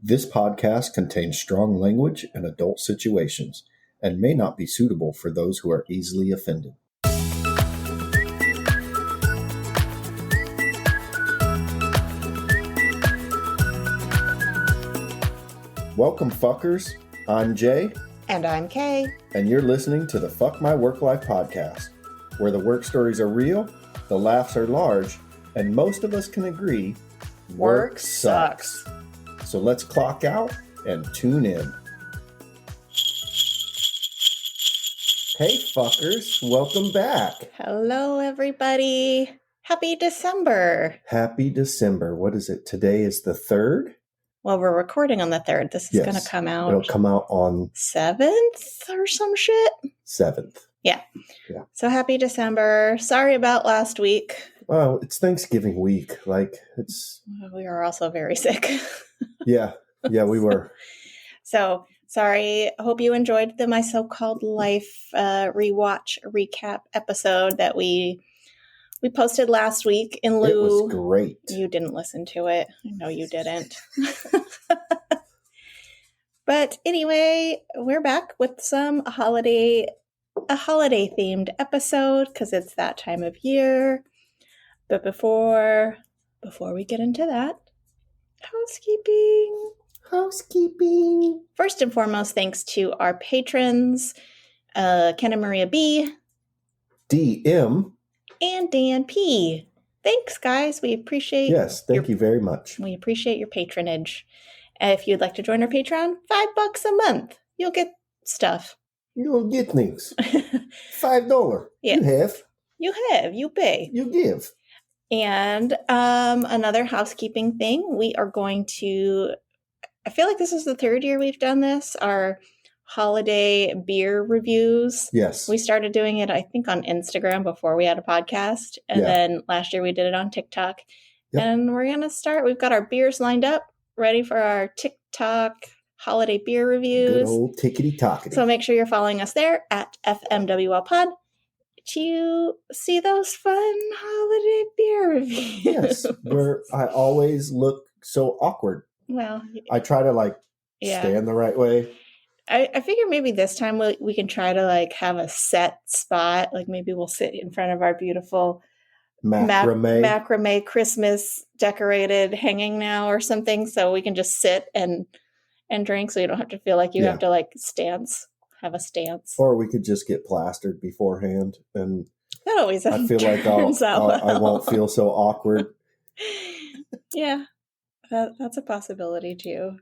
This podcast contains strong language and adult situations and may not be suitable for those who are easily offended. Welcome, fuckers. I'm Jay. And I'm Kay. And you're listening to the Fuck My Work Life podcast, where the work stories are real, the laughs are large, and most of us can agree, work sucks. So let's clock out and tune in. Hey, fuckers. Welcome back. Hello, everybody. Happy December. Happy December. What is it? Today is the 3rd? Well, we're recording on the 3rd. This is going to come out. It'll come out on 7th or some shit. 7th. Yeah. So happy December. Sorry about last week. Well, it's Thanksgiving week. We were also very sick. Yeah, we were. So sorry. I hope you enjoyed the My So-Called Life rewatch recap episode that we posted last week in lieu. It was great. You didn't listen to it. I know you didn't. But anyway, we're back with a holiday themed episode because it's that time of year. But before we get into that, housekeeping. First and foremost, thanks to our patrons, Ken and Maria B, DM, and Dan P. Thanks, guys. We appreciate. Yes, thank you very much. We appreciate your patronage. If you'd like to join our Patreon, $5 a month. You'll get stuff. You'll get things. $5. Yeah. You have. You pay. You give. And another housekeeping thing, we are going to, I feel like this is the 3rd year we've done this, our holiday beer reviews. Yes. We started doing it, I think, on Instagram before we had a podcast. And then last year we did it on TikTok. Yep. And we're going to start, we've got our beers lined up, ready for our TikTok holiday beer reviews. Good old tickety-tockety. So make sure you're following us there at FMWL Pod to see those fun holiday beer reviews. Yes, where I always look so awkward. Well, I try to stand the right way. I figure maybe this time we can try to have a set spot. Maybe we'll sit in front of our beautiful macrame Christmas decorated hanging now or something, so we can just sit and drink, so you don't have to feel like you have to have a stance. Or we could just get plastered beforehand, and that always I feel like I won't feel so awkward. Yeah, that's a possibility too.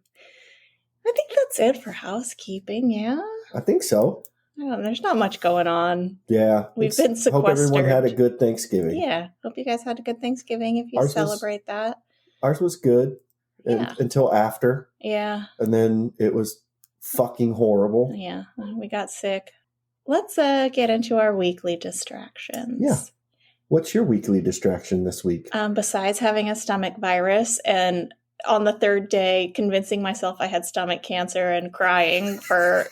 I think that's it for housekeeping. Yeah, I think so. There's not much going on. Yeah, we've been sequestered. Hope everyone had a good Thanksgiving. Yeah, hope you guys had a good Thanksgiving if you celebrate that. Ours was good until after. Yeah, and then it was fucking horrible. Yeah, we got sick. Let's get into our weekly distractions. Yeah. What's your weekly distraction this week? Besides having a stomach virus and on the 3rd day convincing myself I had stomach cancer and crying for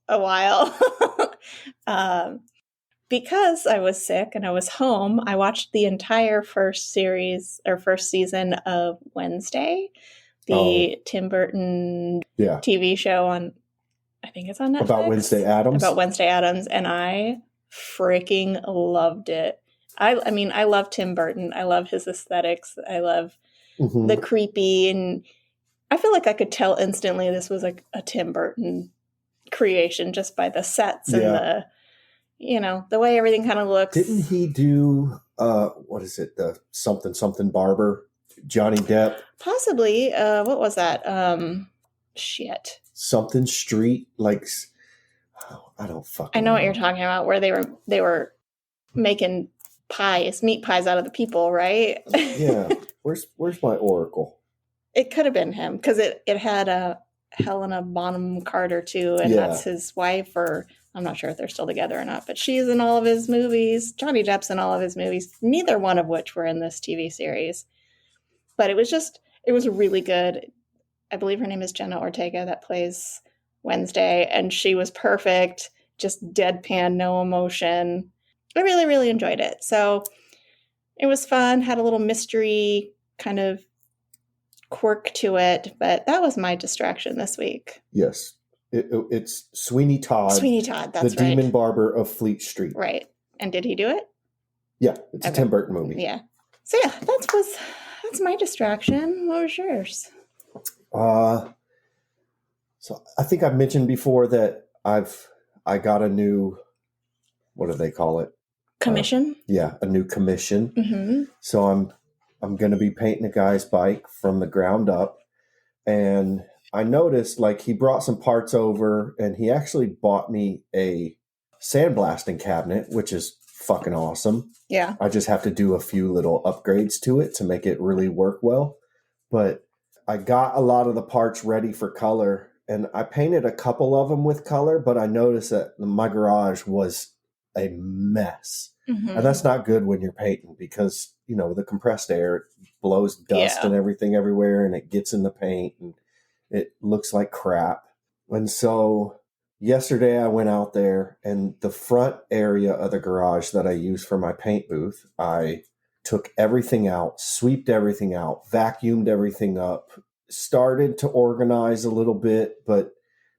a while. Because I was sick and I was home, I watched the entire first season of Wednesday. The Tim Burton TV show on, I think it's on Netflix. About Wednesday Addams. And I freaking loved it. I mean, I love Tim Burton. I love his aesthetics. I love the creepy, and I feel like I could tell instantly this was a Tim Burton creation just by the sets and the way everything kind of looks. Didn't he do, what is it, the something barber? Johnny Depp? Possibly. What was that? Shit. Something street, I don't fucking know. What you're talking about, where they were making meat pies out of the people, right? Yeah. Where's my Oracle? It could have been him, because it had Helena Bonham Carter too, and that's his wife, or I'm not sure if they're still together or not, but she's in all of his movies. Johnny Depp's in all of his movies, neither one of which were in this TV series. But it was really good. I believe her name is Jenna Ortega that plays Wednesday, and she was perfect, just deadpan, no emotion. I really, really enjoyed it. So it was fun, had a little mystery kind of quirk to it, but that was my distraction this week. Yes. It's Sweeney Todd. Sweeney Todd, that's the right. Demon Barber of Fleet Street. Right. And did he do it? Yeah, it's a Tim Burton movie. Yeah. So yeah, that's my distraction. What was yours? So I think I've mentioned before that I got a new, what do they call it? Commission? A new commission. Mm-hmm. So I'm going to be painting a guy's bike from the ground up. And I noticed like he brought some parts over and he actually bought me a sandblasting cabinet, which is fucking awesome. Yeah. I just have to do a few little upgrades to it to make it really work well. But I got a lot of the parts ready for color and I painted a couple of them with color, but I noticed that my garage was a mess. Mm-hmm. And that's not good when you're painting because, you know, the compressed air blows dust and everything everywhere and it gets in the paint and it looks like crap. And so yesterday I went out there and the front area of the garage that I use for my paint booth, I took everything out, sweeped everything out, vacuumed everything up, started to organize a little bit, but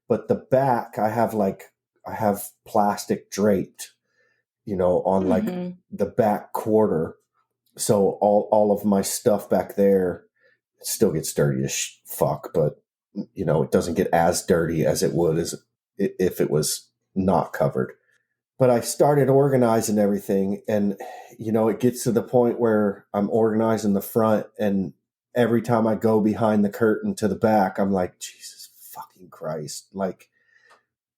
the back I have plastic draped, you know, on like the back quarter. So all of my stuff back there still gets dirty as fuck, but you know, it doesn't get as dirty as it would as if it was not covered. But I started organizing everything and, you know, it gets to the point where I'm organizing the front and every time I go behind the curtain to the back, I'm like, Jesus fucking Christ. Like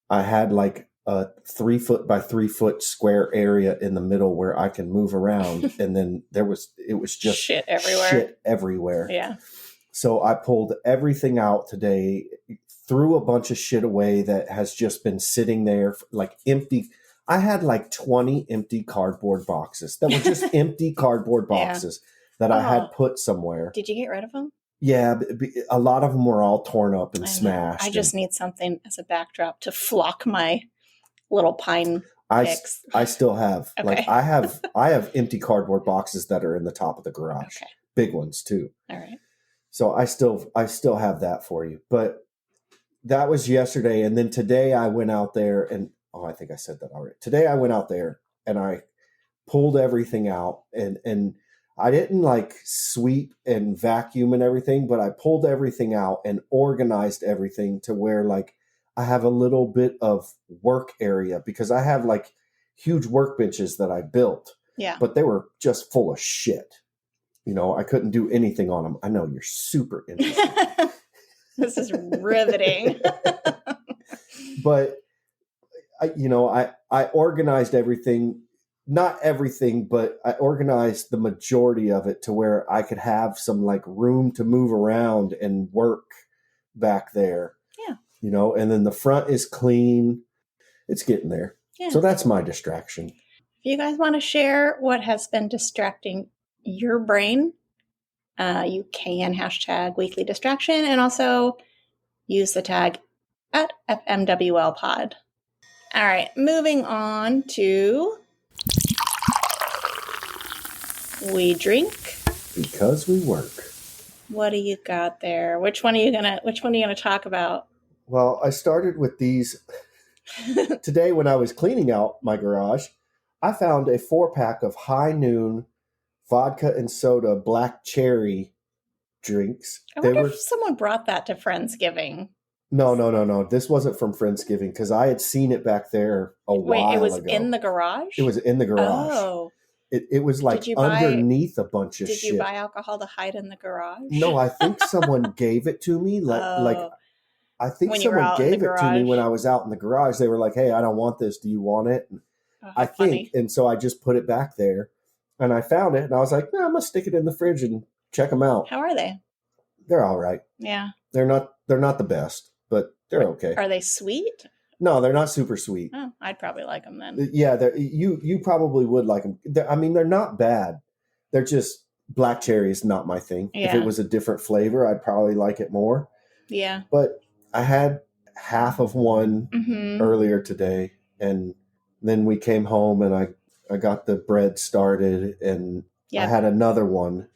I had like a 3 foot by 3 foot square area in the middle where I can move around. And then it was just shit everywhere. Yeah. So I pulled everything out today, threw a bunch of shit away that has just been sitting there like empty. I had like 20 empty cardboard boxes that were just empty cardboard boxes that I had put somewhere. Did you get rid of them? Yeah, a lot of them were all torn up and smashed. I just need something as a backdrop to flock my little pine picks. I still have. Okay. Like I have empty cardboard boxes that are in the top of the garage. Okay. Big ones too. All right. So I still have that for you. But that was yesterday. And then today I went out there and I think I said that already. Today I went out there and I pulled everything out and I didn't like sweep and vacuum and everything, but I pulled everything out and organized everything to where like I have a little bit of work area because I have like huge workbenches that I built. Yeah. But they were just full of shit. You know, I couldn't do anything on them. I know you're super interested. This is riveting. But I organized everything, not everything, but I organized the majority of it to where I could have some like room to move around and work back there. Yeah. You know, and then the front is clean. It's getting there. Yeah. So that's my distraction. If you guys want to share what has been distracting your brain, you can hashtag weekly distraction and also use the tag at FMWLpod. All right, moving on to we drink because we work. What do you got there? Which one are you gonna talk about? Well, I started with these today when I was cleaning out my garage. I found a 4-pack of High Noon vodka and soda black cherry drinks. I wonder if someone brought that to Friendsgiving. No. This wasn't from Friendsgiving because I had seen it back there a while ago. Wait, it was in the garage? It was in the garage. Oh. It was like underneath a bunch of shit. Did you buy alcohol to hide in the garage? No, I think someone gave it to me. I think someone gave it to me when I was out in the garage. They were like, "Hey, I don't want this. Do you want it?" And I think, funny. And so I just put it back there. And I found it, and I was like, I'm going to stick it in the fridge and check them out. How are they? They're all right. Yeah. They're not the best, but they're okay. Are they sweet? No, they're not super sweet. Oh, I'd probably like them then. Yeah, you probably would like them. They're not bad. They're just, black cherry is not my thing. Yeah. If it was a different flavor, I'd probably like it more. Yeah. But I had half of one earlier today, and then we came home, and I got the bread started and I had another one.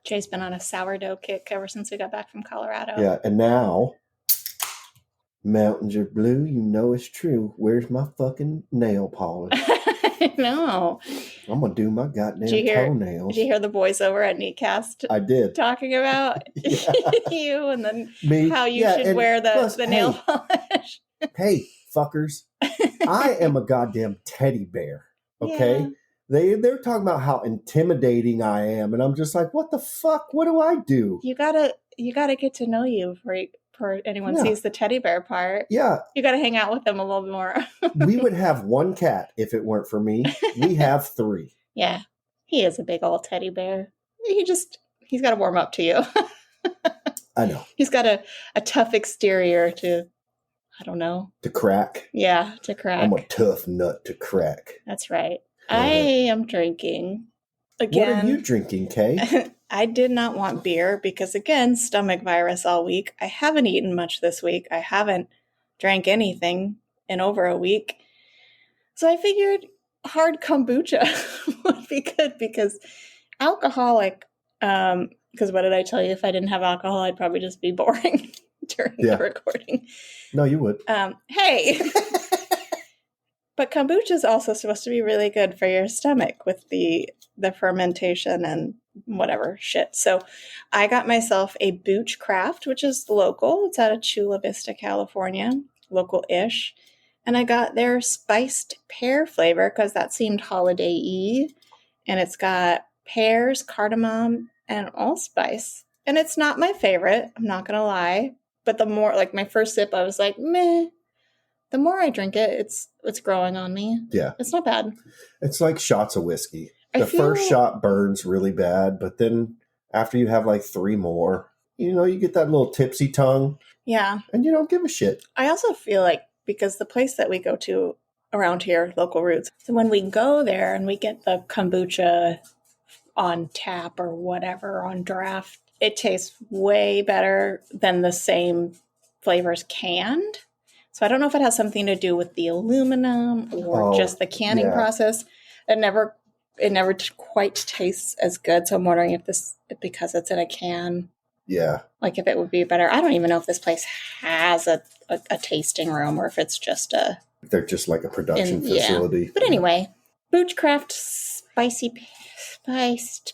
Jay's been on a sourdough kick ever since we got back from Colorado. Yeah, and now, mountains are blue, you know it's true. Where's my fucking nail polish? I know. I'm going to do my goddamn toenails. Did you hear the voiceover at Neatcast? I did. Talking about you and then Me? how you should wear the nail polish. Hey, fuckers. I am a goddamn teddy bear, okay? Yeah. They're talking about how intimidating I am, and I'm just like, what the fuck? What do I do? You gotta get to know you before anyone sees the teddy bear part. Yeah. You gotta hang out with them a little more. We would have one cat if it weren't for me. We have 3. Yeah. He is a big old teddy bear. He's got to warm up to you. I know. He's got a tough exterior to, I don't know. To crack. Yeah, to crack. I'm a tough nut to crack. That's right. I am drinking. Again. What are you drinking, Kay? I did not want beer because, again, stomach virus all week. I haven't eaten much this week. I haven't drank anything in over a week. So I figured hard kombucha would be good because alcoholic, because what did I tell you? If I didn't have alcohol, I'd probably just be boring during the recording. No, you would. Hey. But kombucha is also supposed to be really good for your stomach with the fermentation and whatever shit. So I got myself a Booch Craft, which is local. It's out of Chula Vista, California, local-ish. And I got their spiced pear flavor because that seemed holiday-y. And it's got pears, cardamom, and allspice. And it's not my favorite, I'm not going to lie. But the more, like my first sip, I was like, meh. The more I drink it, it's growing on me. Yeah. It's not bad. It's like shots of whiskey. The first shot burns really bad, but then after you have like 3 more, you get that little tipsy tongue. Yeah. And you don't give a shit. I also feel like because the place that we go to around here, Local Roots, so when we go there and we get the kombucha on tap or whatever on draft, it tastes way better than the same flavors canned. So I don't know if it has something to do with the aluminum or just the canning process. It never quite tastes as good. So I'm wondering if because it's in a can. Yeah. Like if it would be better. I don't even know if this place has a tasting room or if it's just they're just like a production facility. But anyway, Boochcraft spiced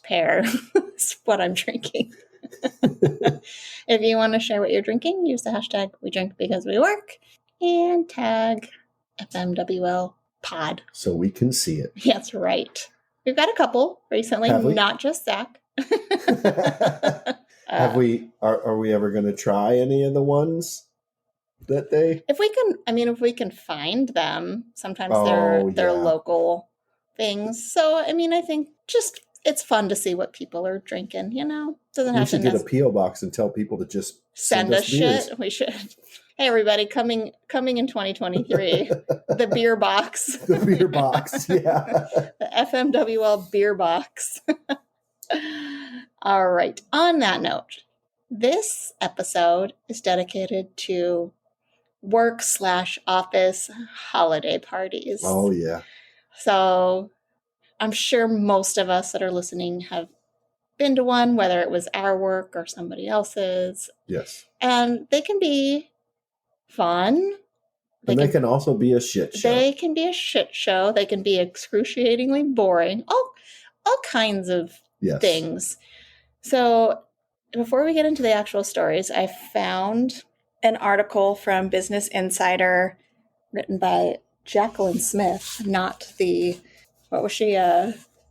pear is what I'm drinking. If you want to share what you're drinking, use the hashtag #WeDrinkBecauseWeWork and tag FMWL pod. So we can see it. That's right. We've got a couple recently, not just Zach. Are we ever going to try any of the ones that they? If we can find them, sometimes they're local things. So, I think just it's fun to see what people are drinking, Doesn't have to. We should get a P.O. box and tell people to just send us shit. We should. Hey, everybody, coming in 2023, the beer box. The beer box, yeah. The FMWL beer box. All right. On that note, this episode is dedicated to work/office holiday parties. Oh, yeah. So I'm sure most of us that are listening have been to one, whether it was our work or somebody else's. Yes. And they can be fun. They can also be a shit show. They can be a shit show. They can be excruciatingly boring. All kinds of things. So before we get into the actual stories, I found an article from Business Insider written by Jacqueline Smith, not the, what was she,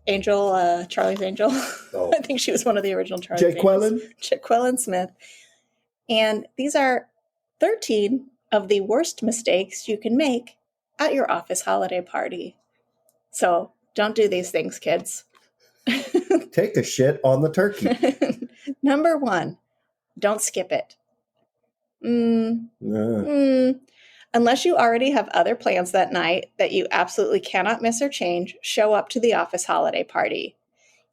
Angel, Charlie's Angel? Oh. I think she was one of the original Charlie's Angels. Jaqueline Smith. And these are 13 of the worst mistakes you can make at your office holiday party. So don't do these things, kids. Take a shit on the turkey. Number 1, don't skip it. Unless you already have other plans that night that you absolutely cannot miss or change, show up to the office holiday party.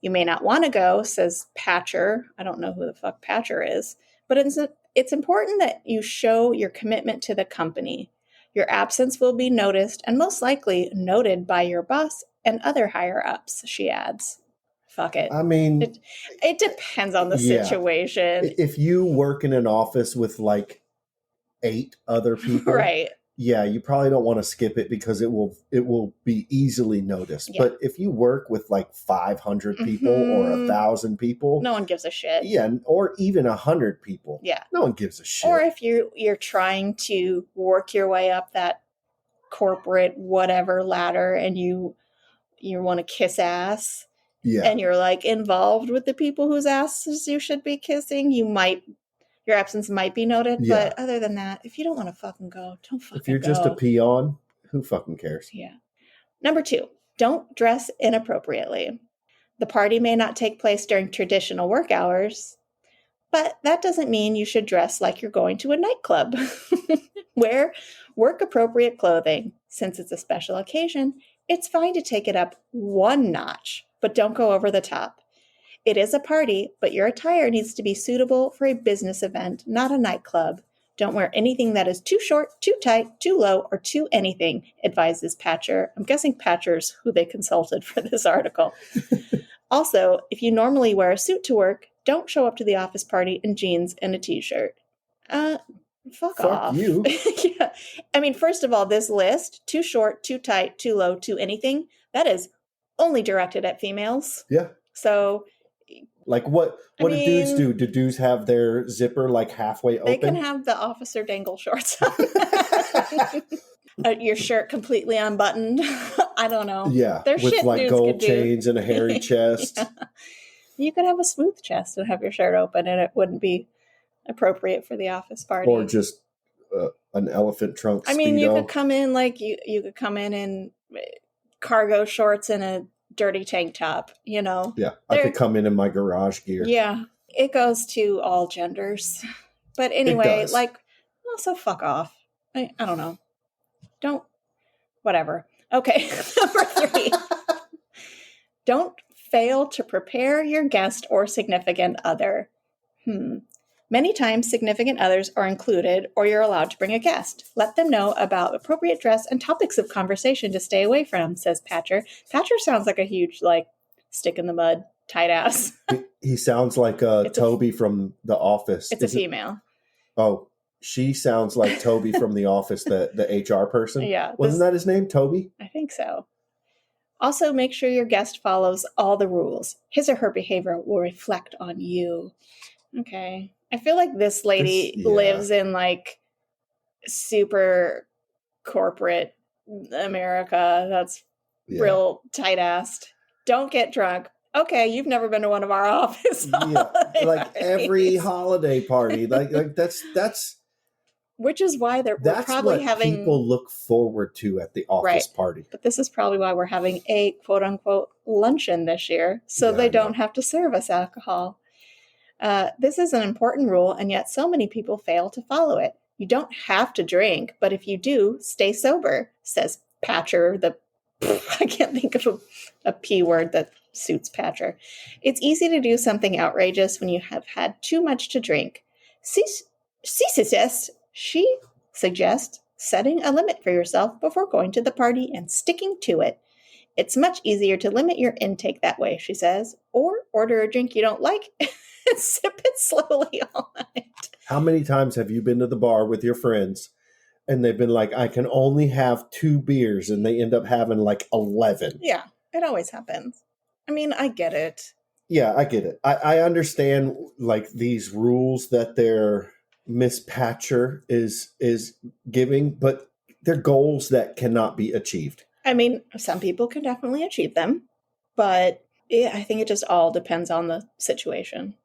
You may not want to go, says Patcher. I don't know who the fuck Patcher is, but it's important that you show your commitment to the company. Your absence will be noticed and most likely noted by your boss and other higher-ups, she adds. fuck it. I mean, it depends on the situation. If you work in an office with like 8 other people, right? Yeah, you probably don't want to skip it because it will be easily noticed. Yeah. But if you work with like 500 people or 1,000 people, no one gives a shit. Yeah, or even 100 people. Yeah, no one gives a shit. Or if you're trying to work your way up that corporate whatever ladder and you want to kiss ass, and you're like involved with the people whose asses you should be kissing, your absence might be noted. Yeah. But other than that, if you don't want to fucking go, don't fucking go. If you're just a peon, who fucking cares? Yeah. Number 2, don't dress inappropriately. The party may not take place during traditional work hours, but that doesn't mean you should dress like you're going to a nightclub. Wear work-appropriate clothing. Since it's a special occasion, it's fine to take it up one notch, but don't go over the top. It is a party, but your attire needs to be suitable for a business event, not a nightclub. Don't wear anything that is too short, too tight, too low, or too anything, advises Patcher. I'm guessing Patcher's who they consulted for this article. Also, if you normally wear a suit to work, don't show up to the office party in jeans and a t-shirt. Fuck off. You. Yeah. I mean, first of all, this list, too short, too tight, too low, too anything, that is only directed at females. Yeah. So... Like what do dudes do? Do dudes have their zipper like halfway open? They can have the officer dangle shorts on. Your shirt completely unbuttoned. I don't know. Yeah, there's with shit like gold chains and a hairy chest. Yeah. You could have a smooth chest and have your shirt open, and it wouldn't be appropriate for the office party. Or just an elephant trunk. I mean, you could come in like you could come in cargo shorts and a dirty tank top, you know. Yeah, I could come in my garage gear. Yeah, it goes to all genders. But anyway, like, also fuck off. I don't know. Don't, whatever. Okay, number 3. Don't fail to prepare your guest or significant other. Many times, significant others are included or you're allowed to bring a guest. Let them know about appropriate dress and topics of conversation to stay away from, says Patcher. Patcher sounds like a huge, like, stick in the mud, tight ass. He sounds like Toby from The Office. It's a female. Oh, she sounds like Toby from The Office, the HR person. Yeah. Wasn't that his name, Toby? I think so. Also, make sure your guest follows all the rules. His or her behavior will reflect on you. Okay. I feel like this lady lives in like super corporate America. That's real tight-assed. Don't get drunk. Okay, you've never been to one of our office holiday like parties. Every holiday party. like that's which is why we're probably having people look forward to at the office party. But this is probably why we're having a quote unquote luncheon this year, so they don't have to serve us alcohol. This is an important rule, and yet so many people fail to follow it. You don't have to drink, but if you do, stay sober, says Patcher. I can't think of a P word that suits Patcher. It's easy to do something outrageous when you have had too much to drink. She suggests setting a limit for yourself before going to the party and sticking to it. It's much easier to limit your intake that way, she says, or order a drink you don't like and sip it slowly all night. How many times have you been to the bar with your friends and they've been like, I can only have 2 beers, and they end up having like 11? Yeah, it always happens. I mean, I get it. Yeah, I get it. I understand like these rules that their Miss Patcher is giving, but they're goals that cannot be achieved. I mean, some people can definitely achieve them, but I think it just all depends on the situation.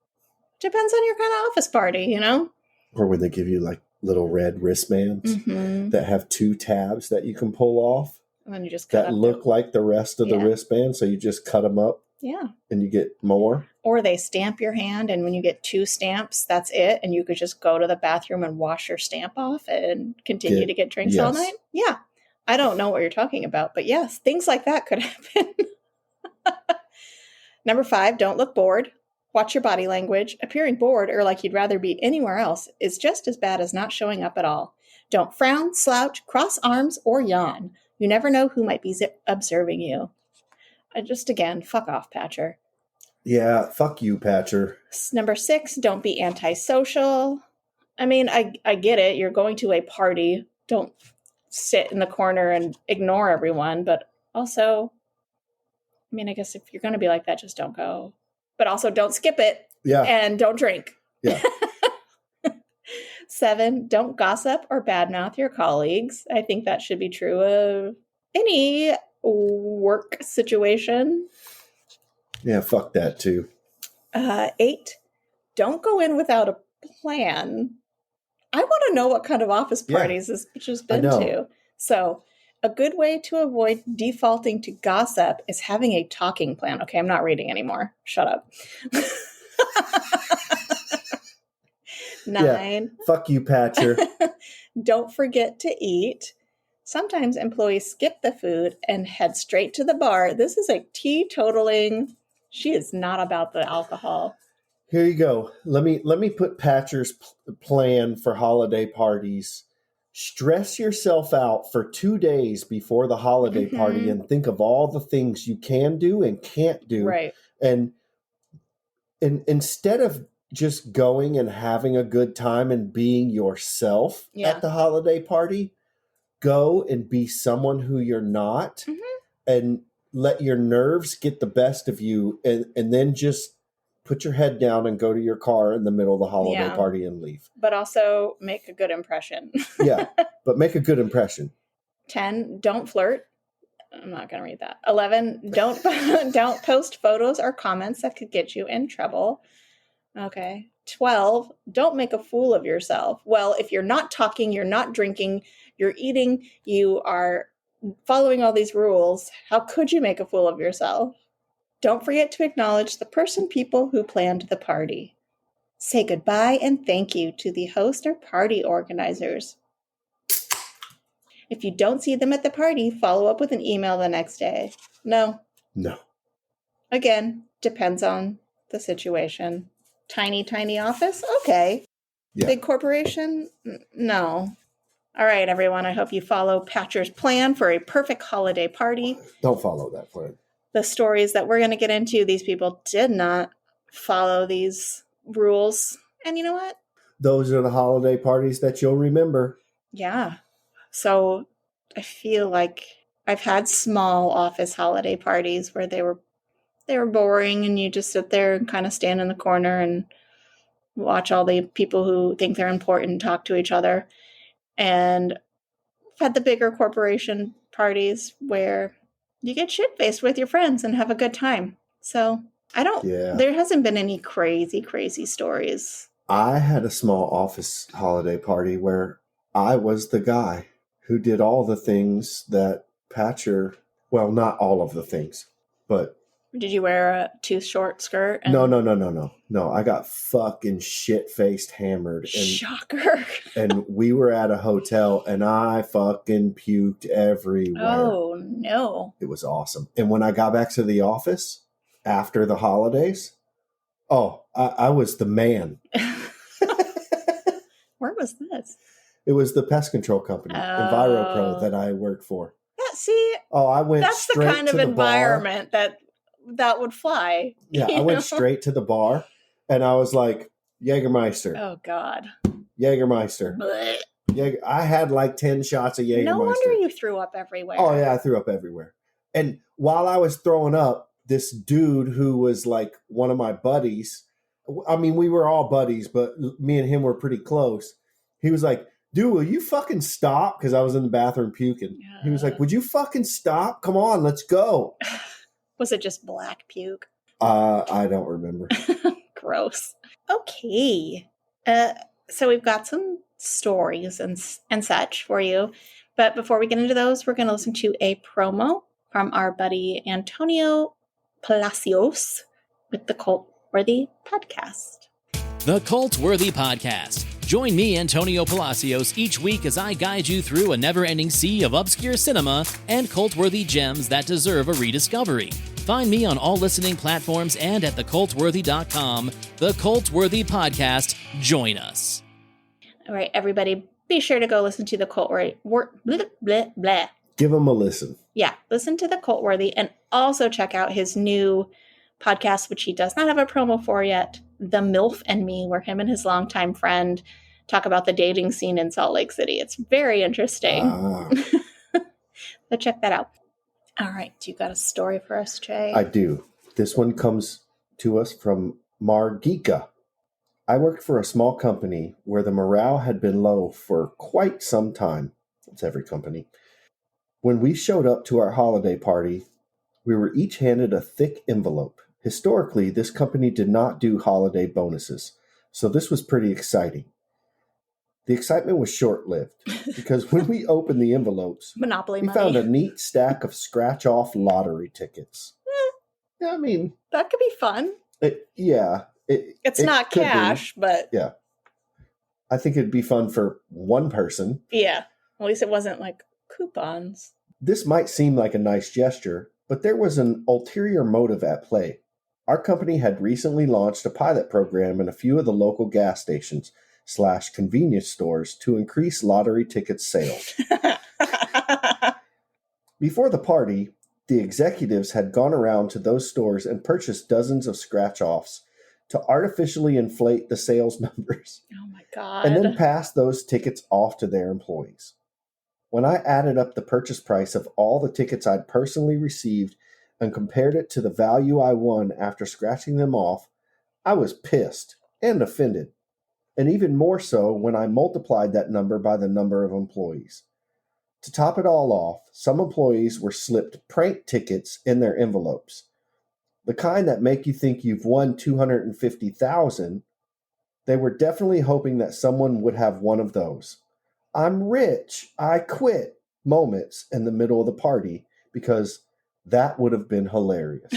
Depends on your kind of office party, you know? Or when they give you like little red wristbands that have 2 tabs that you can pull off. And then you just cut that look like the rest of the wristband, so you just cut them up. Yeah. And you get more. Or they stamp your hand, and when you get 2 stamps, that's it. And you could just go to the bathroom and wash your stamp off and continue to get drinks all night. Yeah. I don't know what you're talking about, but yes, things like that could happen. Number 5, don't look bored. Watch your body language. Appearing bored or like you'd rather be anywhere else is just as bad as not showing up at all. Don't frown, slouch, cross arms, or yawn. You never know who might be observing you. Again, fuck off, Patcher. Yeah, fuck you, Patcher. Number 6, don't be antisocial. I mean, I get it. You're going to a party. Don't sit in the corner and ignore everyone. But also, I mean, I guess if you're going to be like that, just don't go. But also don't skip it. Yeah. And don't drink. Yeah. 7, don't gossip or badmouth your colleagues. I think that should be true of any work situation. Yeah, fuck that too. 8, don't go in without a plan. I want to know what kind of office parties this bitch has been to. So, a good way to avoid defaulting to gossip is having a talking plan. Okay, I'm not reading anymore. Shut up. 9. Yeah, fuck you, Patcher. Don't forget to eat. Sometimes employees skip the food and head straight to the bar. This is a teetotaling. She is not about the alcohol. Here you go. Let me put Patcher's plan for holiday parties. Stress yourself out for 2 days before the holiday party and think of all the things you can do and can't do. Right. And instead of just going and having a good time and being yourself at the holiday party, go and be someone who you're not and let your nerves get the best of you and then just put your head down and go to your car in the middle of the holiday party and leave. But also make a good impression. Yeah, but make a good impression. 10, don't flirt. I'm not going to read that. 11, don't post photos or comments that could get you in trouble. Okay. 12, don't make a fool of yourself. Well, if you're not talking, you're not drinking, you're eating, you are following all these rules, how could you make a fool of yourself? Don't forget to acknowledge the people who planned the party. Say goodbye and thank you to the host or party organizers. If you don't see them at the party, follow up with an email the next day. No. Again, depends on the situation. Tiny office? Okay. Yeah. Big corporation? No. All right, everyone. I hope you follow Patcher's plan for a perfect holiday party. Don't follow that plan. The stories that we're going to get into, these people did not follow these rules. And you know what? Those are the holiday parties that you'll remember. Yeah. So I feel like I've had small office holiday parties where they were boring and you just sit there and kind of stand in the corner and watch all the people who think they're important talk to each other. And I've had the bigger corporation parties where you get shit-faced with your friends and have a good time. So there hasn't been any crazy stories. I had a small office holiday party where I was the guy who did all the things that Patcher, well, not all of the things, but... Did you wear a too short skirt? No. I got fucking shit-faced hammered. Shocker. And we were at a hotel and I fucking puked everywhere. Oh, no. It was awesome. And when I got back to the office after the holidays, I was the man. Where was this? It was the pest control company, EnviroPro, that I worked for. I went that's straight the kind to of the environment bar. that would fly. Yeah, I went straight to the bar and I was like, Jägermeister. Oh, God. Jägermeister. I had like 10 shots of Jägermeister. No wonder you threw up everywhere. Oh, yeah, I threw up everywhere. And while I was throwing up, this dude who was like one of my buddies, I mean, we were all buddies, but me and him were pretty close. He was like, dude, will you fucking stop? Because I was in the bathroom puking. Yeah. He was like, would you fucking stop? Come on, let's go. Was it just black puke? I don't remember. Gross. Okay. So we've got some stories and such for you. But before we get into those, we're going to listen to a promo from our buddy Antonio Palacios with the Cult-Worthy Podcast. The Cult-Worthy Podcast. Join me, Antonio Palacios, each week as I guide you through a never-ending sea of obscure cinema and cult-worthy gems that deserve a rediscovery. Find me on all listening platforms and at thecultworthy.com. The Cult-Worthy Podcast. Join us. All right, everybody, be sure to go listen to the Cult-Worthy. Give them a listen. Yeah, listen to the Cult-Worthy and also check out his new podcast, which he does not have a promo for yet, The MILF and Me, where him and his longtime friend talk about the dating scene in Salt Lake City. It's very interesting. But check that out. All right. Do you got a story for us, Jay? I do. This one comes to us from Margika. I worked for a small company where the morale had been low for quite some time. It's every company. When we showed up to our holiday party, we were each handed a thick envelope. Historically, this company did not do holiday bonuses, so this was pretty exciting. The excitement was short-lived because when we opened the envelopes, Monopoly we money. found a neat stack of scratch-off lottery tickets. I mean, that could be fun. It's not cash, but yeah. I think it'd be fun for one person. Yeah. At least it wasn't like coupons. This might seem like a nice gesture, but there was an ulterior motive at play. Our company had recently launched a pilot program in a few of the local gas stations / convenience stores to increase lottery ticket sales. Before the party, the executives had gone around to those stores and purchased dozens of scratch-offs to artificially inflate the sales numbers. Oh my God. And then pass those tickets off to their employees. When I added up the purchase price of all the tickets I'd personally received and compared it to the value I won after scratching them off, I was pissed and offended. And even more so when I multiplied that number by the number of employees. To top it all off, some employees were slipped prank tickets in their envelopes. The kind that make you think you've won $250,000. They were definitely hoping that someone would have one of those. I'm rich, I quit moments in the middle of the party because that would have been hilarious.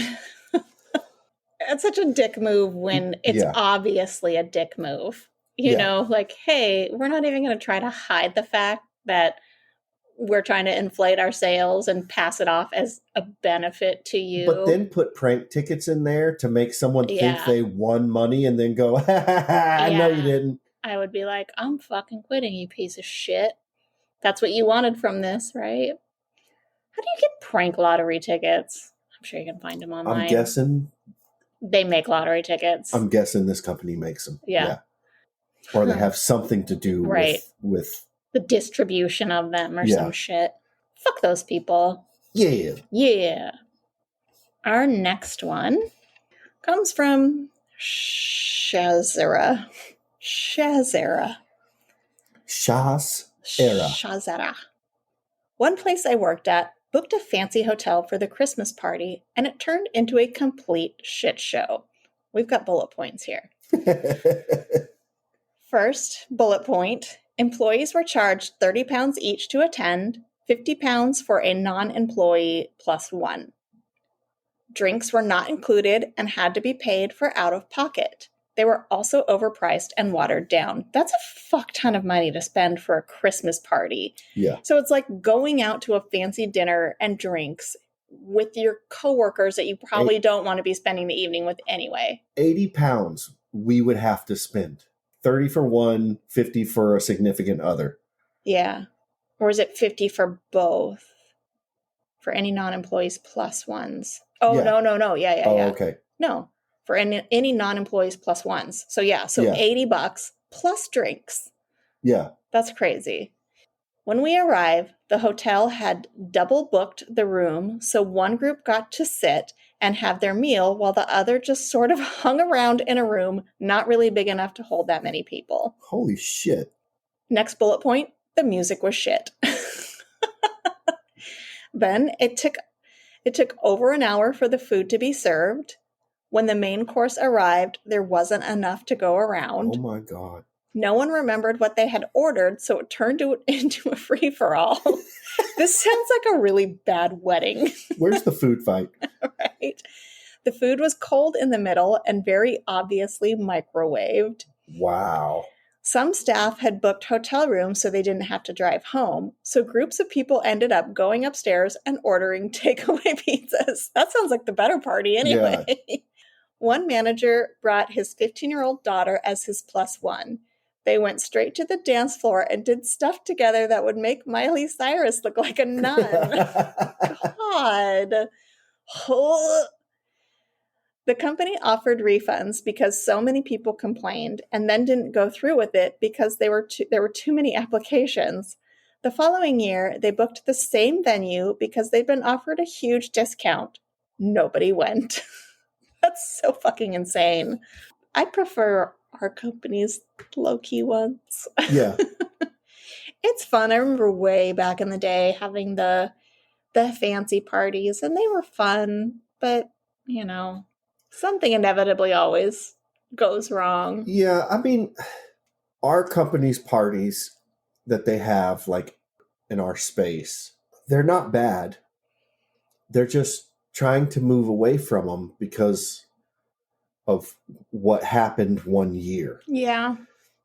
It's such a dick move when it's obviously a dick move. You know, like, hey, we're not even going to try to hide the fact that we're trying to inflate our sales and pass it off as a benefit to you. But then put prank tickets in there to make someone think they won money and then go, I know you didn't. I would be like, I'm fucking quitting, you piece of shit. That's what you wanted from this, right? How do you get prank lottery tickets? I'm sure you can find them online. I'm guessing. They make lottery tickets. I'm guessing this company makes them. Yeah. Or they have something to do with the distribution of them or some shit. Fuck those people. Yeah. Yeah. Our next one comes from Shazera. One place I worked at booked a fancy hotel for the Christmas party, and it turned into a complete shit show. We've got bullet points here. First bullet point, employees were charged £30 each to attend, £50 for a non-employee plus one. Drinks were not included and had to be paid for out of pocket. They were also overpriced and watered down. That's a fuck ton of money to spend for a Christmas party. Yeah. So it's like going out to a fancy dinner and drinks with your coworkers that you probably don't want to be spending the evening with anyway. £80 we would have to spend. 30 for one, 50 for a significant other. Yeah. Or is it 50 for both? For any non-employees plus ones. Oh, no. Yeah. Okay. No. For any non-employees plus ones. So $80 plus drinks. Yeah. That's crazy. When we arrived, the hotel had double booked the room, so one group got to sit and have their meal while the other just sort of hung around in a room not really big enough to hold that many people. Holy shit. Next bullet point, the music was shit. Then it took over an hour for the food to be served. When the main course arrived, there wasn't enough to go around. Oh my God. No one remembered what they had ordered, so it turned into a free-for-all. This sounds like a really bad wedding. Where's the food fight? Right? The food was cold in the middle and very obviously microwaved. Wow. Some staff had booked hotel rooms so they didn't have to drive home, so groups of people ended up going upstairs and ordering takeaway pizzas. That sounds like the better party anyway. Yeah. One manager brought his 15-year-old daughter as his plus one. They went straight to the dance floor and did stuff together that would make Miley Cyrus look like a nun. God. The company offered refunds because so many people complained and then didn't go through with it because there were too many applications. The following year, they booked the same venue because they'd been offered a huge discount. Nobody went. That's so fucking insane. I prefer our company's low-key ones. Yeah. It's fun. I remember way back in the day having the fancy parties, and they were fun, but, you know, something inevitably always goes wrong. Yeah, I mean, our company's parties that they have, like, in our space, they're not bad. They're just trying to move away from them because of what happened one year. Yeah.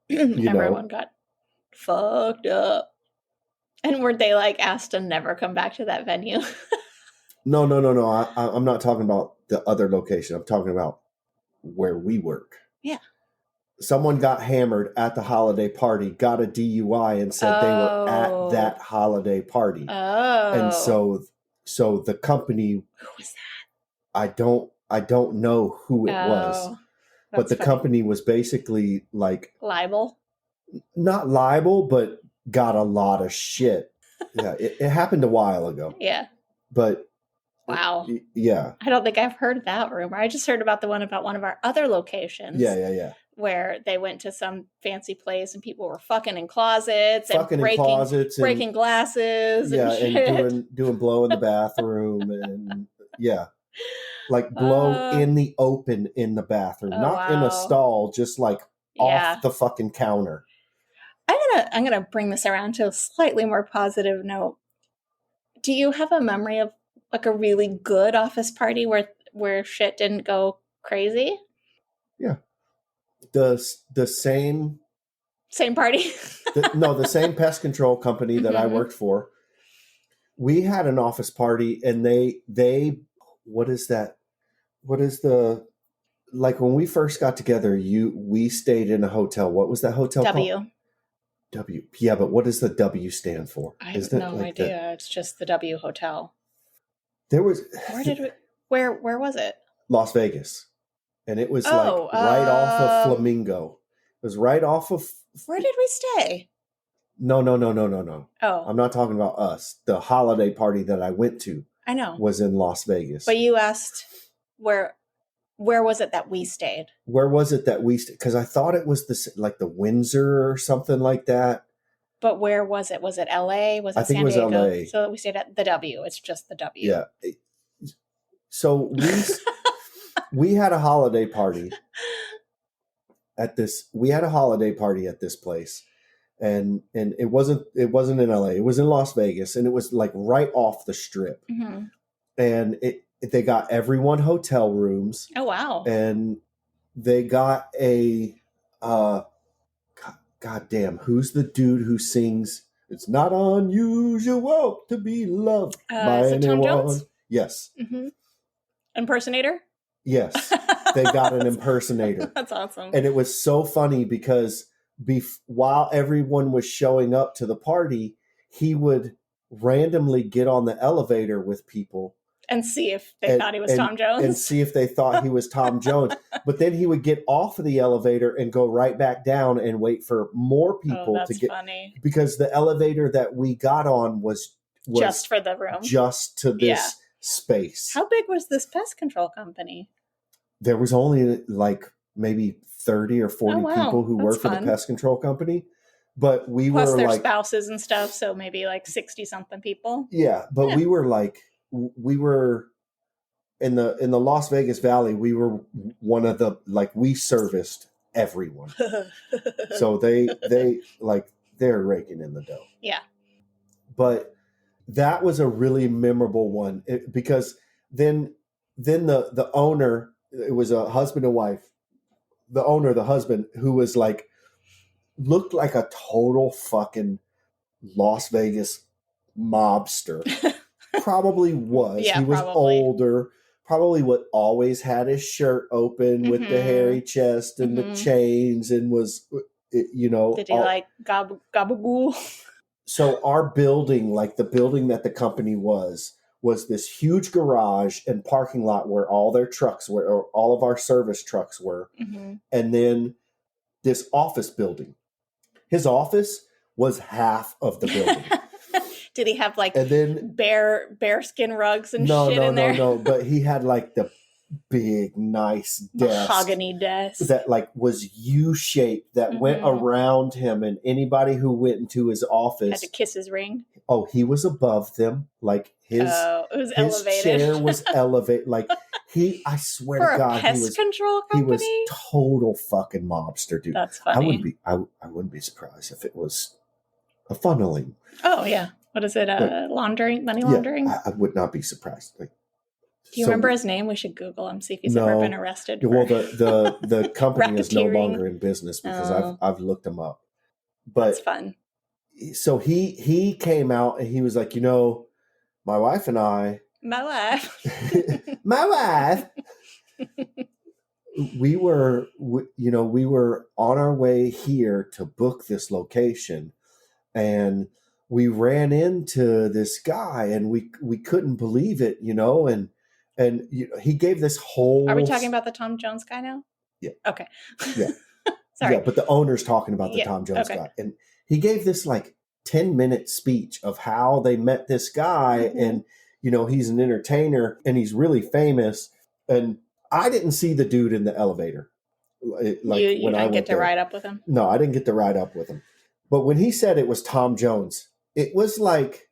Everyone got fucked up. And were they, like, asked to never come back to that venue? No. I'm not talking about the other location. I'm talking about where we work. Yeah. Someone got hammered at the holiday party, got a DUI, and said they were at that holiday party. Oh. And so the company. Who was that? I don't know who it was, but the company was basically like liable. Not liable, but got a lot of shit. Yeah, it happened a while ago. Yeah. But wow. Yeah. I don't think I've heard that rumor. I just heard about one of our other locations. Yeah. Where they went to some fancy place and people were fucking in closets and breaking glasses. Yeah, and shit. and doing blow in the bathroom and yeah. Like blow in the open in the bathroom, not in a stall, just like off the fucking counter. I'm gonna bring this around to a slightly more positive note. Do you have a memory of like a really good office party where shit didn't go crazy? Yeah, the same party. The same pest control company that I worked for. We had an office party, and they what is that? What is the like when we first got together? We stayed in a hotel. What was that hotel called? W. Yeah, but what does the W stand for? I have no idea. It's just the W Hotel. There was where was it? Las Vegas. And it was right off of Flamingo. It was right off of Where did we stay? No. Oh. I'm not talking about us. The holiday party that I went to I know. Was in Las Vegas. But you asked where was it that we stayed? Where was it that we stayed? Because I thought it was the Windsor or something like that. But where was it? Was it LA? Was it San Diego? I think it was LA. So we stayed at the W. It's just the W. Yeah. So we had a holiday party at this. We had a holiday party at this place, and it wasn't in LA. It was in Las Vegas, and it was like right off the strip. Mm-hmm. And they got everyone hotel rooms. Oh wow! And they got a goddamn, who's the dude who sings "It's Not Unusual to Be Loved" by is it anyone? Tom Jones? Yes. Mm-hmm. Impersonator? Yes. They got an impersonator. That's awesome. And it was so funny because while everyone was showing up to the party, he would randomly get on the elevator with people. And see if they thought he was Tom Jones. And see if they thought he was Tom Jones. But then he would get off of the elevator and go right back down and wait for more people to get. Funny. Because the elevator that we got on was just for the room. Just to this space. How big was this pest control company? There was only like maybe 30 or 40 people who worked for the pest control company. But we Plus were their like spouses and stuff. So maybe like 60 something people. Yeah. But we were like, we were in the Las Vegas Valley. We were one of the, like, we serviced everyone. So they're raking in the dough. Yeah. But that was a really memorable one because then the owner, it was a husband and wife, the husband who was like, looked like a total fucking Las Vegas mobster. Probably was. Yeah, he was older. Probably always had his shirt open with the hairy chest and the chains and was, Did he like gabagool? So our building, like the building that the company was was this huge garage and parking lot where all their trucks were, or all of our service trucks were. Mm-hmm. And then this office building. His office was half of the building. Did he have like and then bear skin rugs and shit in there? No. But he had like the big, nice desk. Mahogany desk. That like was U-shaped that went around him, and anybody who went into his office had to kiss his ring. Oh, he was above them. Like his elevated. chair was elevated. Like I swear For to God, a pest control company? He was total fucking mobster, dude. That's funny. I wouldn't be surprised if it was a funneling. Oh yeah. What is it? Laundering? Money laundering? Yeah, I would not be surprised. Like, do you remember his name? We should Google him, see if he's ever been arrested. Well, the company is no longer in business because I've looked him up. But that's fun. So he came out and he was like, my wife and I. My wife. My wife. we were on our way here to book this location, and we ran into this guy, and we couldn't believe it, and he gave this whole. Are we talking about the Tom Jones guy now? Yeah. Okay. Yeah. Sorry. Yeah, but the owner's talking about the Tom Jones guy, and he gave this like 10-minute speech of how they met this guy, and he's an entertainer and he's really famous, and I didn't see the dude in the elevator. Like you when didn't get to ride up with him? No, I didn't get to ride up with him. But when he said it was Tom Jones, it was like,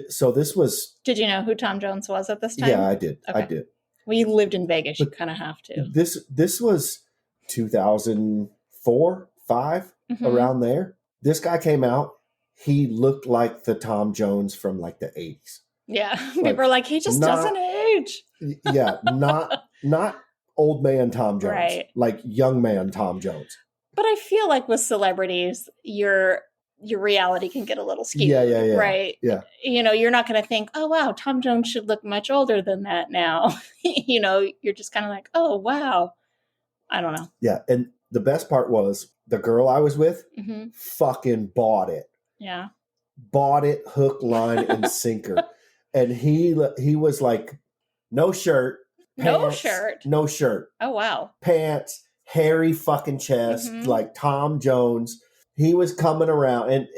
so this was... Did you know who Tom Jones was at this time? Yeah, I did. Okay. I did. Well, you lived in Vegas. You kind of have to. This was 2004, 5, around there. This guy came out. He looked like the Tom Jones from like the 80s. Yeah. People are like, he just doesn't age. Yeah. Not old man Tom Jones. Right. Like young man Tom Jones. But I feel like with celebrities, your reality can get a little skewed. Yeah. Right. Yeah. You're not going to think, oh, wow, Tom Jones should look much older than that now. You're just kind of like, oh, wow. I don't know. Yeah. And the best part was the girl I was with fucking bought it. Yeah. Bought it hook, line, and sinker. And he was like, no shirt. Pants, no shirt. Oh, wow. Pants, hairy fucking chest, like Tom Jones. He was coming around, and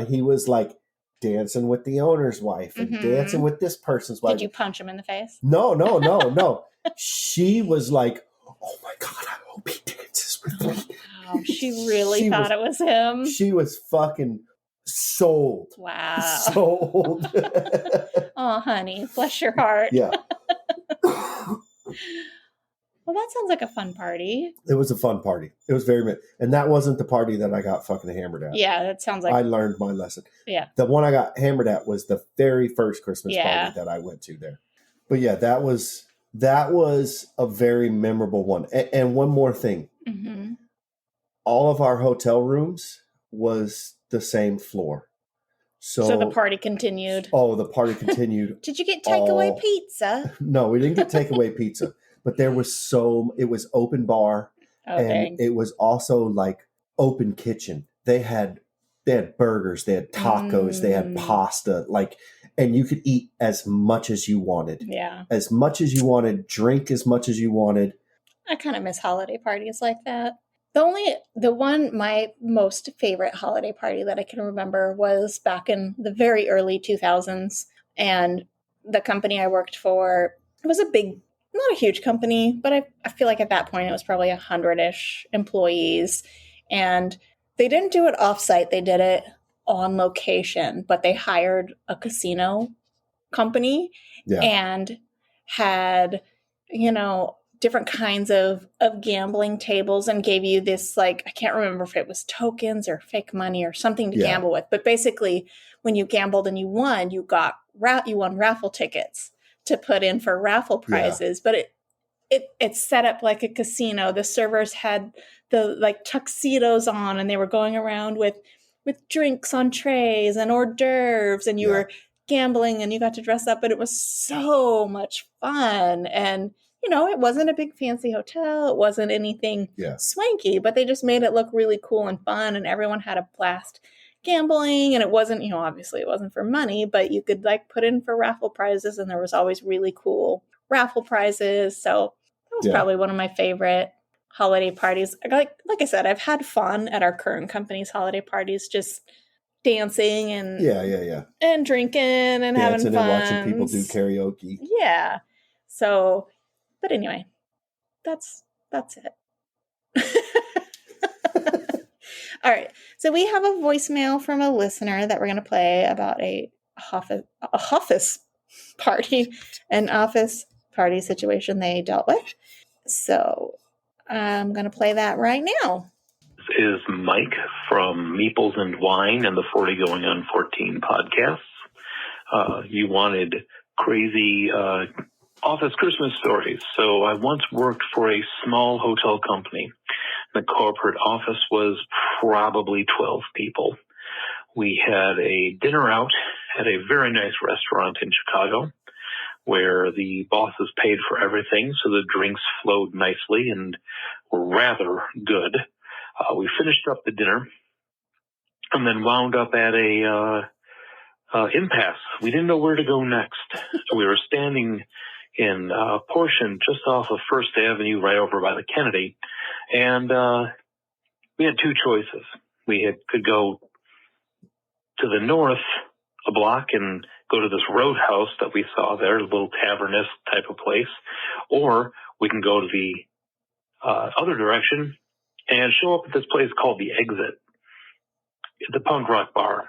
he was like dancing with the owner's wife and dancing with this person's wife. Did you punch him in the face? No. She was like, oh my God, I hope he dances with me. Wow, she really thought it was him. She was fucking sold. Wow. Sold. Oh, honey, bless your heart. Yeah. Well, that sounds like a fun party. It was a fun party. It was and that wasn't the party that I got fucking hammered at. Yeah, that sounds like... I learned my lesson. Yeah. The one I got hammered at was the very first Christmas party that I went to there. But yeah, that was a very memorable one. And one more thing. Mm-hmm. All of our hotel rooms was the same floor. So the party continued. Oh, the party continued. Did you get takeaway pizza? No, we didn't get takeaway pizza. But there was it was open bar, and it was also like open kitchen. They had burgers, they had tacos, they had pasta, and you could eat as much as you wanted. Yeah. As much as you wanted, drink as much as you wanted. I kind of miss holiday parties like that. My most favorite holiday party that I can remember was back in the very early 2000s. And the company I worked for was not a huge company, but I feel like at that point it was probably 100-ish employees. And they didn't do it offsite. They did it on location, but they hired a casino company and had, different kinds of gambling tables, and gave you this, I can't remember if it was tokens or fake money or something to gamble with. But basically when you gambled and you won, you won raffle tickets to put in for raffle prizes. But it's set up like a casino. The servers had the tuxedos on, and they were going around with drinks on trays and hors d'oeuvres, and you were gambling and you got to dress up, but it was so much fun. And it wasn't a big fancy hotel. It wasn't anything swanky, but they just made it look really cool and fun, and everyone had a blast gambling, and it wasn't, obviously it wasn't for money, but you could like put in for raffle prizes, and there was always really cool raffle prizes. So that was probably one of my favorite holiday parties. Like I said, I've had fun at our current company's holiday parties, just dancing and and drinking and dancing having fun and watching people do karaoke. Yeah. So, but anyway, that's it. All right. So we have a voicemail from a listener that we're going to play about an office party situation they dealt with. So I'm going to play that right now. This is Mike from Meeples and Wine and the 40 Going on 14 podcasts. You wanted crazy office Christmas stories. So I once worked for a small hotel company. The corporate office was probably 12 people. We had a dinner out at a very nice restaurant in Chicago where the bosses paid for everything, so the drinks flowed nicely and were rather good. We finished up the dinner and then wound up at a impasse. We didn't know where to go next. We were standing in a portion just off of First Avenue, right over by the Kennedy, and we had two choices. We could go to the north a block and go to this roadhouse that we saw there, a little tavernist type of place, or we can go to the other direction and show up at this place called The Exit. It's a punk rock bar.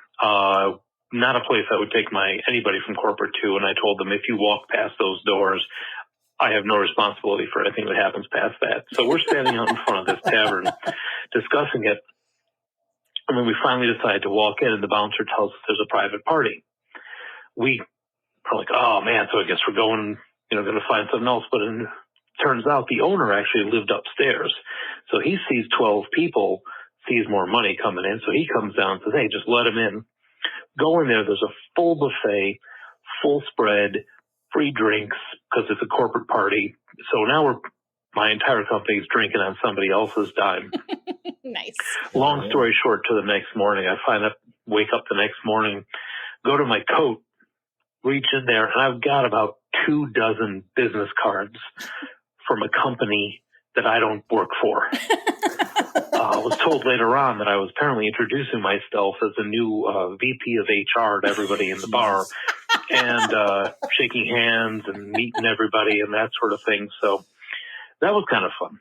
Not a place I would take anybody from corporate to, and I told them, if you walk past those doors, I have no responsibility for anything that happens past that. So we're standing out in front of this tavern discussing it, and then we finally decide to walk in, and the bouncer tells us there's a private party. We are like, oh man, so I guess we're going to find something else, but it turns out the owner actually lived upstairs. So he sees 12 people, sees more money coming in, so he comes down and says, hey, just let him in. Go in there, there's a full buffet, full spread, free drinks, because it's a corporate party. So now my entire company's drinking on somebody else's dime. Nice. Long story short, to the next morning, wake up the next morning, go to my coat, reach in there, and I've got about 24 business cards from a company that I don't work for. I was told later on that I was apparently introducing myself as a new VP of HR to everybody in the bar and shaking hands and meeting everybody and that sort of thing. So that was kind of fun.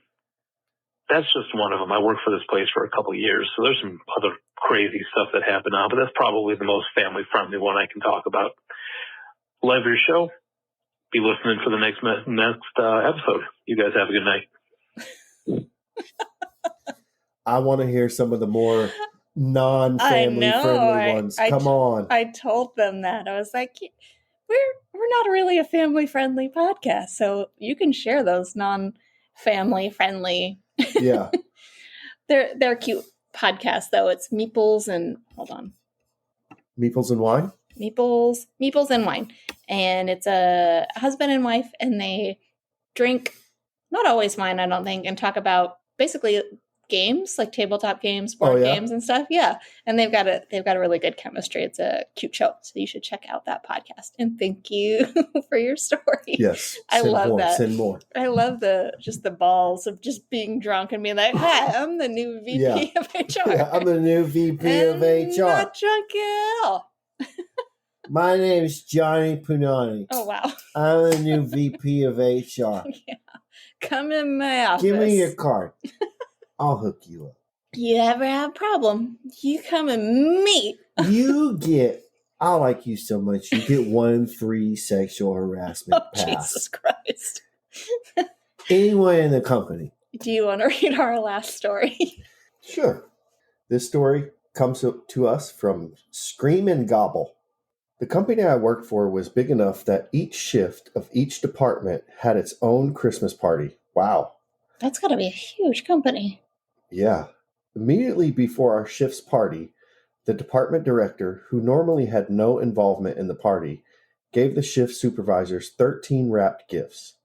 That's just one of them. I worked for this place for a couple of years, so there's some other crazy stuff that happened now, but that's probably the most family-friendly one I can talk about. Love your show. Be listening for the next episode. You guys have a good night. I want to hear some of the more non-family friendly ones. Come on. I told them that. I was like, we're not really a family friendly podcast, so you can share those non-family friendly. Yeah. They're cute podcasts though. It's Meeples and Meeples and Wine? Meeples and Wine. And it's a husband and wife, and they drink, not always wine, I don't think, and talk about basically games, like tabletop games, board games and stuff. Yeah. And they've got a really good chemistry. It's a cute show. So you should check out that podcast. And thank you for your story. Yes. I love that. Send more. I love the balls of just being drunk and being like, hi, I'm the new VP of HR. Yeah, I'm the new VP of HR. Not drunk at all. My name is Johnny Punani. Oh, wow. I'm the new VP of HR. Yeah. Come in my office. Give me your card. I'll hook you up. You ever have a problem, you come and meet. I like you so much, you get 1 free sexual harassment pass. Jesus Christ. Anyone in the company. Do you want to read our last story? Sure. This story comes to us from Scream and Gobble. The company I worked for was big enough that each shift of each department had its own Christmas party. Wow. That's got to be a huge company. Yeah. Immediately before our shift's party, the department director, who normally had no involvement in the party, gave the shift supervisors 13 wrapped gifts.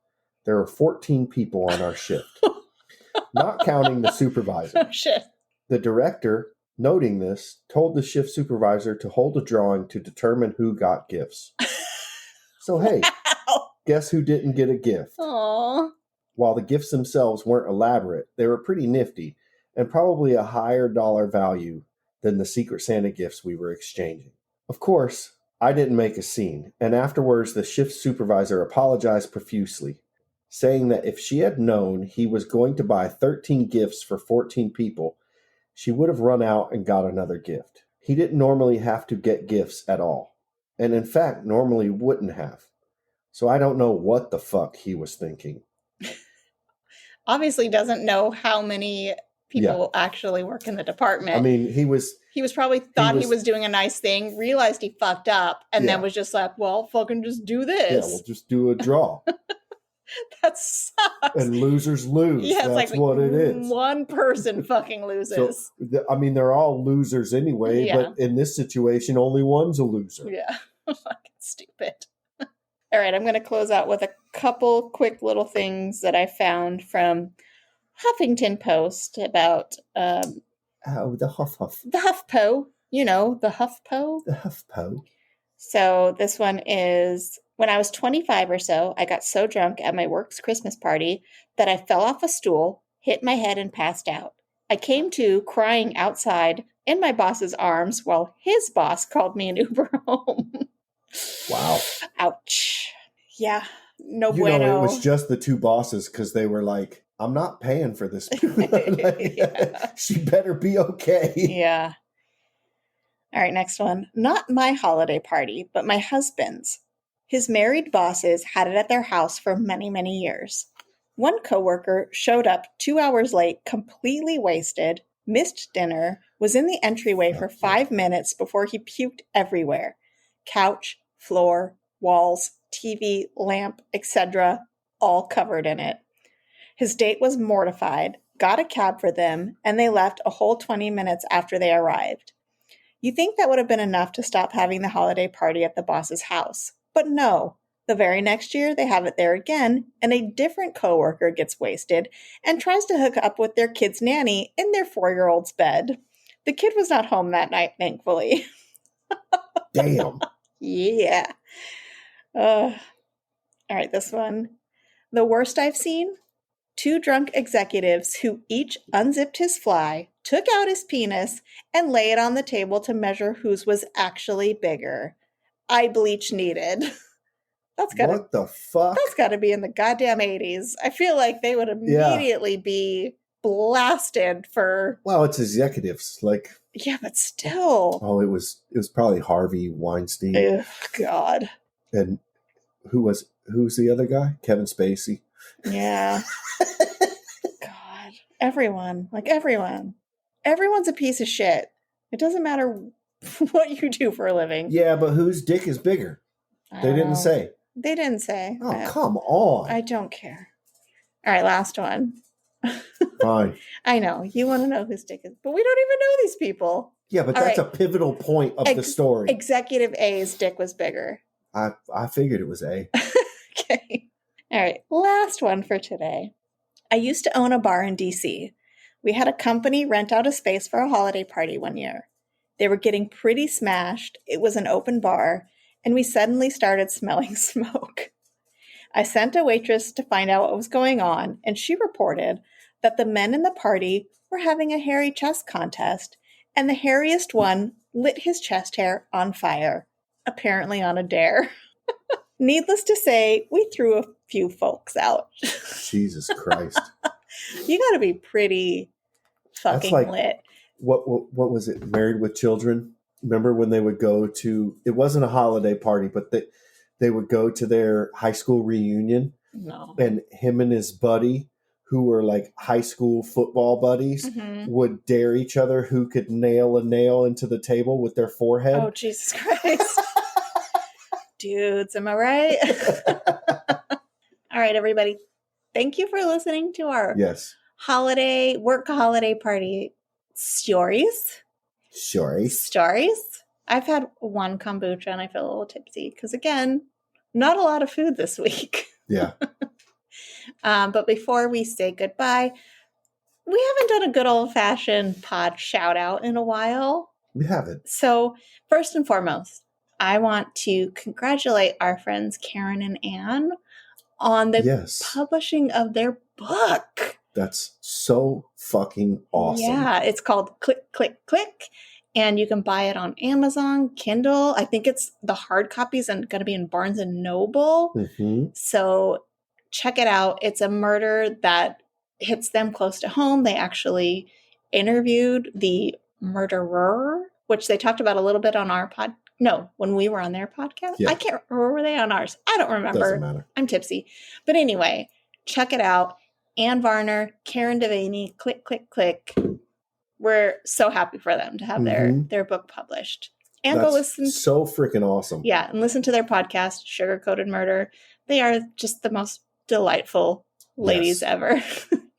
There were 14 people on our shift, not counting the supervisor. Oh, shit. The director noting this, told the shift supervisor to hold a drawing to determine who got gifts. So, hey, guess who didn't get a gift? Aww. While the gifts themselves weren't elaborate, they were pretty nifty and probably a higher dollar value than the Secret Santa gifts we were exchanging. Of course, I didn't make a scene, and afterwards the shift supervisor apologized profusely, saying that if she had known he was going to buy 13 gifts for 14 people, she would have run out and got another gift. He didn't normally have to get gifts at all, and in fact normally wouldn't have. So I don't know what the fuck he was thinking. Obviously doesn't know how many people actually work in the department. I mean, he was probably thought he was doing a nice thing, realized he fucked up, and then was just like, well, fucking just do this. Yeah, we'll just do a draw. That sucks. And losers lose. Yeah, that's like what it is. One person fucking loses. So, I mean, they're all losers anyway, but in this situation, only one's a loser. Yeah. Fucking stupid. All right, I'm going to close out with a couple quick little things that I found from Huffington Post about... the Huff. The HuffPo. You know, the HuffPo. The HuffPo. So this one is... When I was 25 or so, I got so drunk at my work's Christmas party that I fell off a stool, hit my head, and passed out. I came to crying outside in my boss's arms while his boss called me an Uber home. Wow. Ouch. Yeah. No bueno. bueno. Know, it was just the two bosses because they were like, I'm not paying for this. She better be okay. Yeah. All right, next one. Not my holiday party, but my husband's. His married bosses had it at their house for many, many years. One coworker showed up 2 hours late, completely wasted, missed dinner, was in the entryway for 5 minutes before he puked everywhere. Couch, floor, walls, TV, lamp, etc., all covered in it. His date was mortified, got a cab for them, and they left a whole 20 minutes after they arrived. You think that would have been enough to stop having the holiday party at the boss's house. But no, the very next year they have it there again, and a different coworker gets wasted and tries to hook up with their kid's nanny in their 4-year-old's bed. The kid was not home that night, thankfully. Damn. Yeah. All right, this one. The worst I've seen? 2 drunk executives who each unzipped his fly, took out his penis, and lay it on the table to measure whose was actually bigger. Eye bleach needed. What the fuck? That's got to be in the goddamn 80s. I feel like they would immediately be blasted for... Well, it's executives. Yeah, but still. Oh, it was probably Harvey Weinstein. Ugh, God. And who's the other guy? Kevin Spacey. Yeah. God. Everyone. Everyone's a piece of shit. It doesn't matter what you do for a living. Yeah, but whose dick is bigger? They didn't say. They didn't say. Oh, come on. I don't care. All right, last one. Fine. I know. You want to know whose dick is, but we don't even know these people. Yeah, but that's a pivotal point of the story. Executive A's dick was bigger. I figured it was A. Okay. All right, last one for today. I used to own a bar in D.C. We had a company rent out a space for a holiday party one year. They were getting pretty smashed. It was an open bar, and we suddenly started smelling smoke. I sent a waitress to find out what was going on, and she reported that the men in the party were having a hairy chest contest, and the hairiest one lit his chest hair on fire, apparently on a dare. Needless to say, we threw a few folks out. Jesus Christ. You gotta be pretty fucking lit. What was it? Married with Children? Remember when they would go to, it wasn't a holiday party, but they would go to their high school reunion. No. And him and his buddy, who were like high school football buddies, would dare each other who could nail a nail into the table with their forehead. Oh, Jesus Christ. Dudes, am I right? All right, everybody. Thank you for listening to our work holiday party stories. I've had one kombucha and I feel a little tipsy because, again, not a lot of food this week. Yeah. But before we say goodbye, we haven't done a good old-fashioned pod shout-out in a while. We haven't. So, first and foremost, I want to congratulate our friends Karen and Ann on the publishing of their book. That's so fucking awesome. Yeah, it's called Click, Click, Click. And you can buy it on Amazon, Kindle. I think it's the hard copies and going to be in Barnes & Noble. Mm-hmm. So check it out. It's a murder that hits them close to home. They actually interviewed the murderer, which they talked about a little bit on our pod. No, when we were on their podcast. Yeah. I can't remember. Were they on ours? I don't remember. Doesn't matter. I'm tipsy. But anyway, check it out. Ann Varner, Karen Devaney, Click, Click, Click. We're so happy for them to have their book published. And That's go listen. So freaking awesome. Yeah, and listen to their podcast, Sugar Coated Murder. They are just the most delightful ladies ever.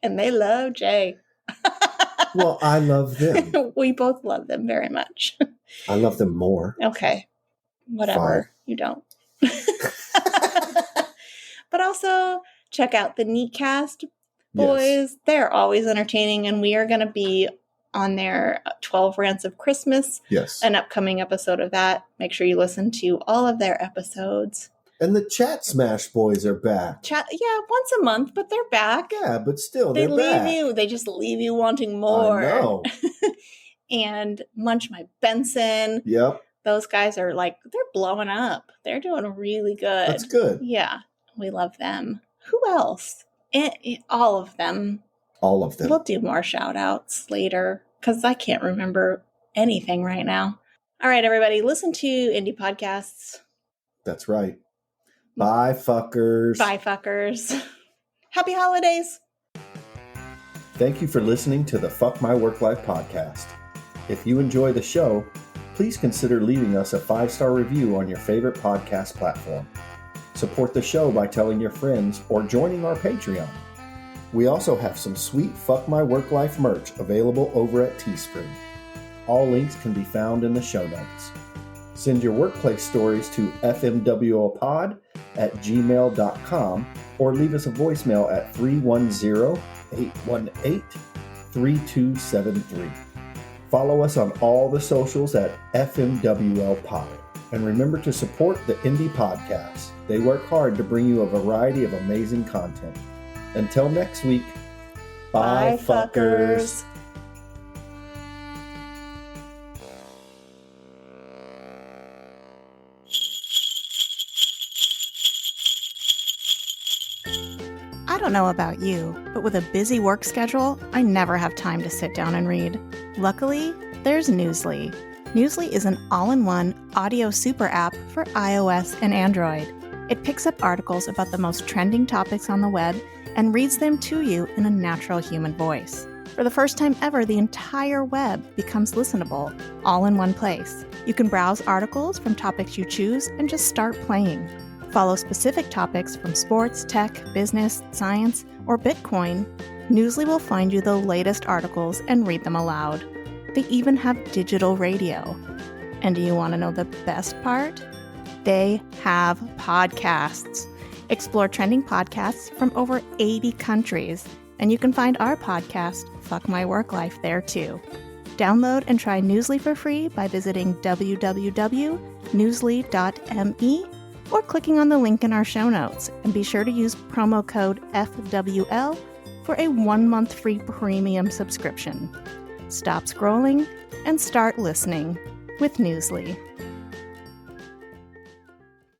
And they love Jay. Well, I love them. We both love them very much. I love them more. Okay. Whatever. Fine. You don't. But also check out the Neatcast boys. Yes. They're always entertaining, and we are going to be on their 12 Rants of Christmas. Yes. An upcoming episode of that. Make sure you listen to all of their episodes. And the Chat Smash boys are back. Once a month, but they're back. Yeah, but still, they they're back. They just leave you wanting more. I know. And Munch My Benson. Yep. Those guys are they're blowing up. They're doing really good. That's good. Yeah, we love them. Who else? All of them. All of them. We'll do more shout outs later because I can't remember anything right now. All right, everybody, listen to indie podcasts. That's right. Bye, fuckers. Bye, fuckers. Happy holidays. Thank you for listening to the Fuck My Work Life podcast. If you enjoy the show, please consider leaving us a 5-star review on your favorite podcast platform. Support the show by telling your friends or joining our Patreon. We also have some sweet Fuck My Work Life merch available over at Teespring. All links can be found in the show notes. Send your workplace stories to fmwlpod@gmail.com or leave us a voicemail at 310-818-3273. Follow us on all the socials at FMWLPod. And remember to support the Indie Podcast. They work hard to bring you a variety of amazing content. Until next week, bye fuckers. I don't know about you, but with a busy work schedule, I never have time to sit down and read. Luckily, there's Newsly. Newsly is an all-in-one audio super app for iOS and Android. It picks up articles about the most trending topics on the web and reads them to you in a natural human voice. For the first time ever, the entire web becomes listenable, all in one place. You can browse articles from topics you choose and just start playing. Follow specific topics from sports, tech, business, science, or Bitcoin. Newsly will find you the latest articles and read them aloud. They even have digital radio. And do you want to know the best part? They have podcasts. Explore trending podcasts from over 80 countries. And you can find our podcast, Fuck My Work Life, there too. Download and try Newsly for free by visiting www.newsly.me or clicking on the link in our show notes. And be sure to use promo code FWL for a 1-month free premium subscription. Stop scrolling and start listening with Newsly.